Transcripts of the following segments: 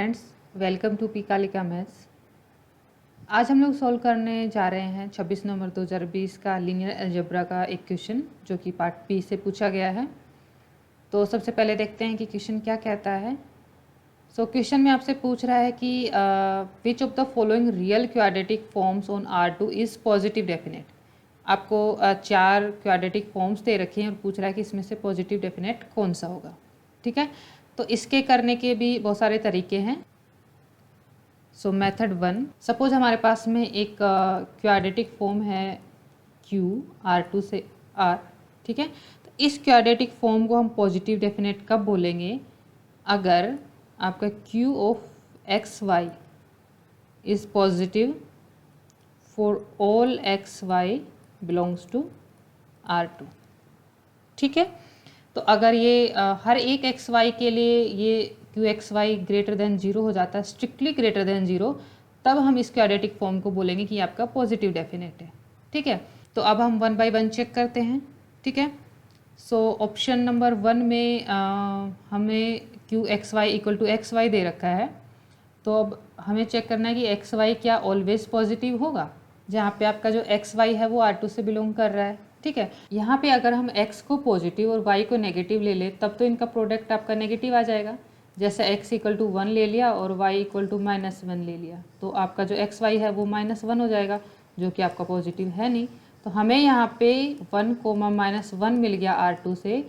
Friends, welcome to पिकालिका maths. आज हम लोग सॉल्व करने जा रहे हैं 26 नवंबर 2020 का लीनियर अलजेब्रा का एक क्वेश्चन जो कि पार्ट बी से पूछा गया है। तो सबसे पहले देखते हैं कि क्वेश्चन क्या कहता है। क्वेश्चन में आपसे पूछ रहा है कि which of the following real quadratic forms on R2 is positive definite. आपको 4 क्वाड्रेटिक फॉर्म्स दे रखे हैं और पूछ रहा है कि इसमें से पॉजिटिव डेफिनेट कौन सा होगा। ठीक है, तो इसके करने के भी बहुत सारे तरीके हैं। मेथड 1, सपोज हमारे पास में एक क्वाड्रेटिक फॉर्म है Q R2 से R। ठीक है, तो इस क्वाड्रेटिक फॉर्म को हम पॉजिटिव डेफिनेट कब बोलेंगे? अगर आपका Q of x y is positive for all x y belongs to R2। ठीक है, तो अगर ये हर एक एक्स वाई के लिए ये q x y greater than 0 हो जाता है, स्ट्रिक्टली ग्रेटर देन 0, तब हम इस क्वाड्रेटिक फॉर्म को बोलेंगे कि आपका पॉजिटिव डेफिनेट है। ठीक है, तो अब हम 1 बाय 1 चेक करते हैं। ठीक है, ऑप्शन नंबर 1 में हमें q x y equal to x y दे रखा है। तो अब हमें चेक करना है कि एक्स वाई क्या ऑलवेज पॉजिटिव होगा, जहाँ पे आपका जो एक्स वाई है वो R2 से बिलोंग कर रहा है। ठीक है, यहाँ पे अगर हम x को पॉजिटिव और y को नेगेटिव ले लें तब तो इनका प्रोडक्ट आपका नेगेटिव आ जाएगा। जैसे x इक्वल टू 1 ले लिया और y इक्वल टू -1 ले लिया, तो आपका जो एक्स वाई है वो -1 हो जाएगा, जो कि आपका पॉजिटिव है नहीं। तो हमें यहाँ पे 1, -1 मिल गया R2 से,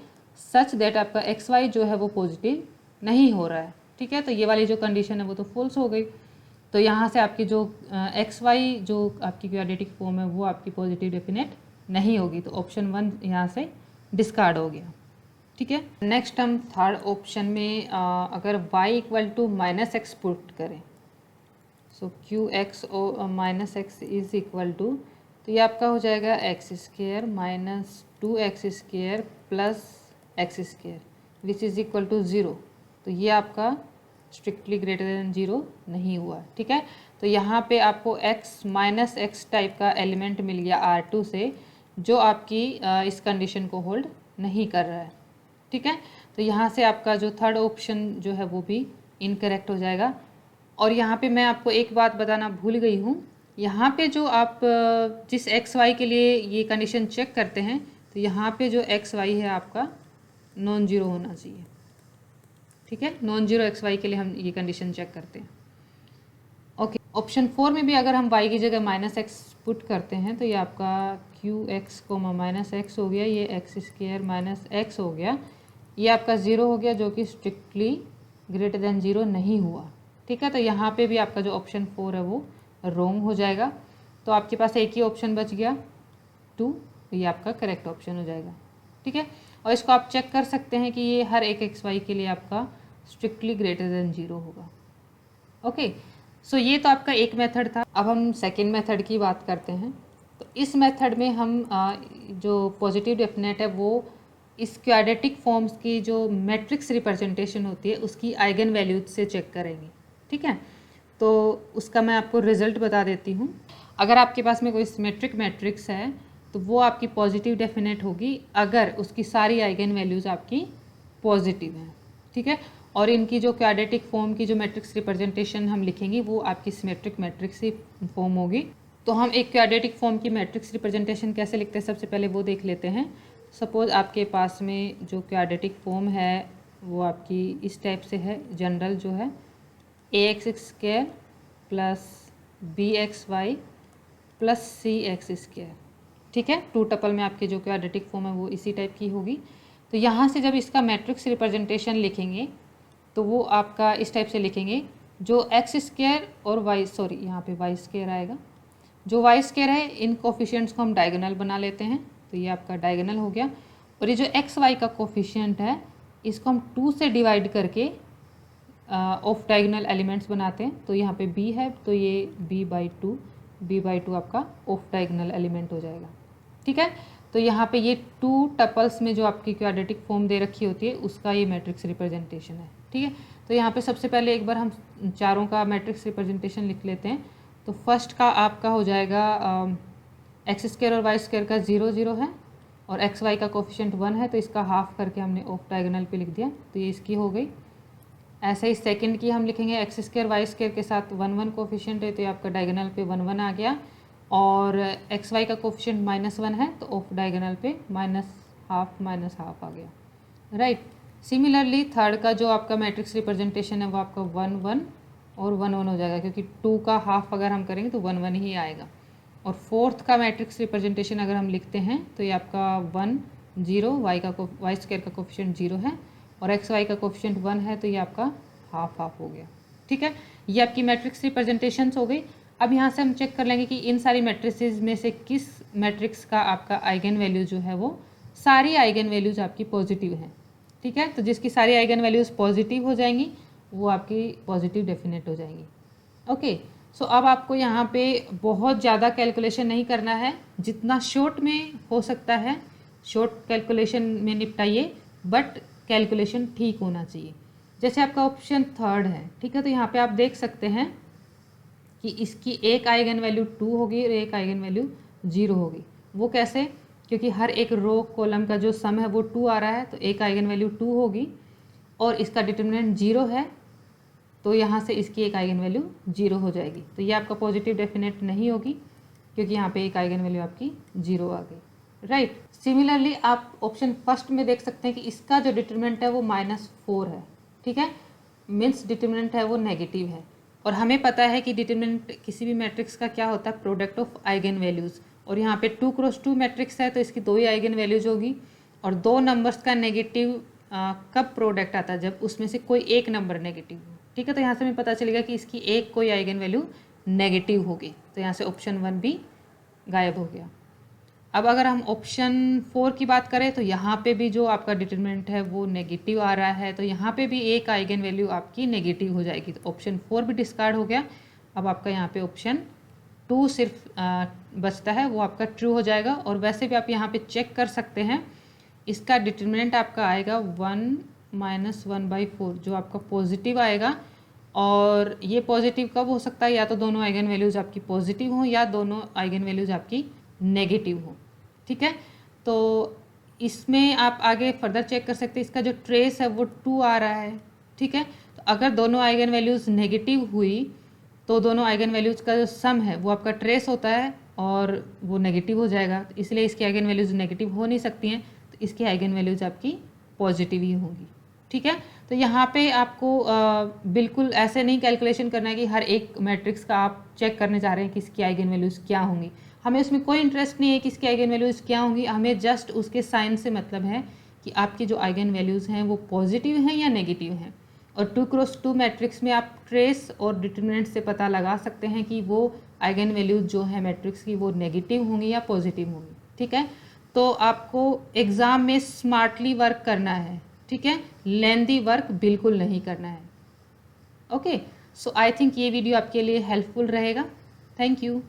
सच दैट आपका एक्स वाई जो है वो पॉजिटिव नहीं हो रहा है। ठीक है, तो ये वाली जो कंडीशन है वो तो फॉल्स हो गई। तो यहाँ से आपकी जो एक्स वाई जो आपकी क्वाड्रेटिक फॉर्म है वो आपकी पॉजिटिव डेफिनेट नहीं होगी। तो ऑप्शन 1 यहाँ से डिस्कार्ड हो गया। ठीक है, नेक्स्ट हम थर्ड ऑप्शन में अगर y equal to -x put करें, Q x -x is equal to, तो ये आपका हो जाएगा x² -2x² plus x² which is equal to 0। तो ये आपका स्ट्रिक्टली ग्रेटर देन 0 नहीं हुआ। ठीक है, तो यहाँ पे आपको x -x टाइप का एलिमेंट मिल गया R2 से, जो आपकी इस कंडीशन को होल्ड नहीं कर रहा है। ठीक है, तो यहाँ से आपका जो थर्ड ऑप्शन जो है वो भी इनकरेक्ट हो जाएगा। और यहाँ पे मैं आपको एक बात बताना भूल गई हूँ, यहाँ पे जो आप जिस एक्स वाई के लिए ये कंडीशन चेक करते हैं, तो यहाँ पे जो एक्स वाई है आपका नॉन जीरो होना चाहिए। ठीक है, नॉन जीरो एक्स वाई के लिए हम ये कंडीशन चेक करते हैं। ओके, ऑप्शन 4 में भी अगर हम y की जगह -x पुट करते हैं तो ये आपका क्यू एक्स कोमा -x हो गया, ये x² -x हो गया, ये आपका 0 हो गया, जो कि स्ट्रिक्टली ग्रेटर देन 0 नहीं हुआ। ठीक है, तो यहाँ पे भी आपका जो ऑप्शन 4 है वो रॉन्ग हो जाएगा। तो आपके पास एक ही ऑप्शन बच गया 2, ये आपका करेक्ट ऑप्शन हो जाएगा। ठीक है, और इसको आप चेक कर सकते हैं कि ये हर एक एक्स वाई के लिए आपका स्ट्रिक्टली ग्रेटर देन 0 होगा। ओके, ये तो आपका एक मेथड था। अब हम सेकेंड मेथड की बात करते हैं। तो इस मेथड में हम जो पॉजिटिव डेफिनेट है वो इस क्वाड्रेटिक फॉर्म्स की जो मैट्रिक्स रिप्रेजेंटेशन होती है उसकी आइगन वैल्यूज से चेक करेंगे। ठीक है, तो उसका मैं आपको रिजल्ट बता देती हूँ। अगर आपके पास में कोई सिमेट्रिक मैट्रिक्स है तो वो आपकी पॉजिटिव डेफिनेट होगी अगर उसकी सारी आइगन वैल्यूज़ आपकी पॉजिटिव हैं। ठीक है, और इनकी जो क्वाड्रेटिक फॉर्म की जो मैट्रिक्स रिप्रेजेंटेशन हम लिखेंगे वो आपकी सिमेट्रिक मैट्रिक्स ही फॉर्म होगी। तो हम एक क्वाड्रेटिक फॉर्म की मैट्रिक्स रिप्रेजेंटेशन कैसे लिखते हैं सबसे पहले वो देख लेते हैं। सपोज आपके पास में जो क्वाड्रेटिक फॉर्म है वो आपकी इस टाइप से है, जनरल जो है ax² plus bxy plus cx²। ठीक है, 2 टपल में आपकी जो क्वाड्रेटिक फॉर्म है वो इसी टाइप की होगी। तो यहाँ से जब इसका मैट्रिक्स रिप्रेजेंटेशन लिखेंगे तो वो आपका इस टाइप से लिखेंगे, जो x² और यहाँ पे y² आएगा, जो y² है इन कोफिशिएंट्स को हम डायगोनल बना लेते हैं, तो ये आपका डायगोनल हो गया। और ये जो एक्स वाई का कोफिशिएंट है इसको हम 2 से डिवाइड करके ऑफ डायगोनल एलिमेंट्स बनाते हैं। तो यहाँ पे b है तो ये b/2 आपका ऑफ डायगोनल एलिमेंट हो जाएगा। ठीक है, तो यहाँ पे ये 2 टपल्स में जो आपकी क्वाड्रेटिक फॉर्म दे रखी होती है उसका ये मैट्रिक्स रिप्रेजेंटेशन है। ठीक है, तो यहाँ पे सबसे पहले एक बार हम चारों का मैट्रिक्स रिप्रेजेंटेशन लिख लेते हैं। तो फर्स्ट का आपका हो जाएगा x² और y² का 0 0 है और एक्स वाई का कोफिशिएंट 1 है, तो इसका हाफ करके हमने ऑफ डायगोनल पे लिख दिया, तो ये इसकी हो गई। ऐसे ही सेकंड की हम लिखेंगे एक्स स्क्वायर वाई स्क्वायर के साथ 1 1 कोफिशिएंट है, तो ये आपका डायगोनल पे 1 1 आ गया। और एक्स वाई का कोफिशिएंट -1 है, तो ऑफ डायगोनल पे -हाफ आ गया, राइट। सिमिलरली थर्ड का जो आपका मैट्रिक्स रिप्रेजेंटेशन है वो आपका 1 1 और 1 1 हो जाएगा, क्योंकि 2 का हाफ अगर हम करेंगे तो 1 1 ही आएगा। और फोर्थ का मैट्रिक्स रिप्रेजेंटेशन अगर हम लिखते हैं तो ये आपका 1 0, वाई स्क्वायर का कोफिशिएंट 0 है और एक्स वाई का कोफिशिएंट 1 है, तो ये आपका हाफ हो गया, ठीक है। ये आपकी मैट्रिक्स रिप्रेजेंटेशंस हो गई। अब यहाँ से हम चेक कर लेंगे कि इन सारी मैट्रिसेस में से किस मैट्रिक्स का आपका आइगन वैल्यू जो है वो सारी आइगन वैल्यूज आपकी पॉजिटिव हैं, ठीक है। तो जिसकी सारी आइगन वैल्यूज पॉजिटिव हो जाएंगी वो आपकी पॉजिटिव डेफिनेट हो जाएंगी। ओके, सो अब आपको यहाँ पे बहुत ज़्यादा कैलकुलेशन नहीं करना है, जितना शॉर्ट में हो सकता है शॉर्ट कैलकुलेशन में निपटाइए, बट कैलकुलेशन ठीक होना चाहिए। जैसे आपका ऑप्शन थर्ड है, ठीक है, तो यहाँ पे आप देख सकते हैं कि इसकी एक आइगन वैल्यू 2 होगी और एक आइगन वैल्यू 0 होगी। वो कैसे? क्योंकि हर एक रो कॉलम का जो सम है वो 2 आ रहा है, तो एक आइगन वैल्यू 2 होगी और इसका डिटर्मिनेंट 0 है, तो यहाँ से इसकी एक आइगन वैल्यू 0 हो जाएगी। तो ये आपका पॉजिटिव डेफिनेट नहीं होगी, क्योंकि यहाँ पे एक आइगन वैल्यू आपकी 0 आ गई, राइट। सिमिलरली आप ऑप्शन फर्स्ट में देख सकते हैं कि इसका जो डिटर्मिनेंट है वो -4 है, ठीक है, मीन्स डिटर्मिनेंट है वो नेगेटिव है। और हमें पता है कि डिटर्मिनेंट किसी भी मैट्रिक्स का क्या होता है, प्रोडक्ट ऑफ आइगन वैल्यूज़। और यहाँ पे 2 क्रॉस 2 मैट्रिक्स है, तो इसकी 2 ही आइगन वैल्यूज होगी। और 2 नंबर्स का नेगेटिव कब प्रोडक्ट आता है? जब उसमें से कोई एक नंबर नेगेटिव हो, ठीक है। तो यहाँ से हमें पता चलेगा कि इसकी एक कोई आइगन वैल्यू नेगेटिव होगी, तो यहाँ से ऑप्शन 1 भी गायब हो गया। अब अगर हम ऑप्शन 4 की बात करें तो यहाँ पे भी जो आपका डिटर्मिनेंट है वो नेगेटिव आ रहा है, तो यहाँ पे भी एक आइगन वैल्यू आपकी नेगेटिव हो जाएगी, तो ऑप्शन 4 भी डिस्कार्ड हो गया। अब आपका यहाँ पे ऑप्शन 2 सिर्फ बचता है, वो आपका ट्रू हो जाएगा। और वैसे भी आप यहाँ पे चेक कर सकते हैं, इसका डिटर्मिनेंट आपका आएगा 1 - 1/4, जो आपका पॉजिटिव आएगा। और ये पॉजिटिव कब हो सकता है? या तो दोनों आइगन वैल्यूज़ आपकी पॉजिटिव हों या दोनों आइगन वैल्यूज़ आपकी नेगेटिव हो, ठीक है। तो इसमें आप आगे फर्दर चेक कर सकते हैं, इसका जो ट्रेस है वो 2 आ रहा है, ठीक है। तो अगर दोनों आइगन वैल्यूज़ नेगेटिव हुई तो दोनों आइगन वैल्यूज़ का जो सम है वो आपका ट्रेस होता है और वो नेगेटिव हो जाएगा, तो इसलिए इसकी आइगन वैल्यूज़ नेगेटिव हो नहीं सकती हैं, तो इसकी आइगन वैल्यूज़ आपकी पॉजिटिव ही होंगी, ठीक है। तो यहाँ पे आपको बिल्कुल ऐसे नहीं कैलकुलेशन करना है कि हर एक मैट्रिक्स का आप चेक करने जा रहे हैं कि इसकी आइगन वैल्यूज़ क्या होंगी। हमें उसमें कोई इंटरेस्ट नहीं है कि इसकी आइगन वैल्यूज़ क्या होंगी, हमें जस्ट उसके साइन से मतलब है कि आपकी जो आइगन वैल्यूज़ हैं वो पॉजिटिव हैं या नेगेटिव हैं। और 2 क्रॉस 2 मैट्रिक्स में आप ट्रेस और डिटर्मिनेंट से पता लगा सकते हैं कि वो आइगन वैल्यूज़ जो है मैट्रिक्स की वो नेगेटिव होंगी या पॉजिटिव होंगी, ठीक है। तो आपको एग्ज़ाम में स्मार्टली वर्क करना है, ठीक है, लेंदी वर्क बिल्कुल नहीं करना है। ओके, सो आई थिंक ये वीडियो आपके लिए हेल्पफुल रहेगा। Thank you.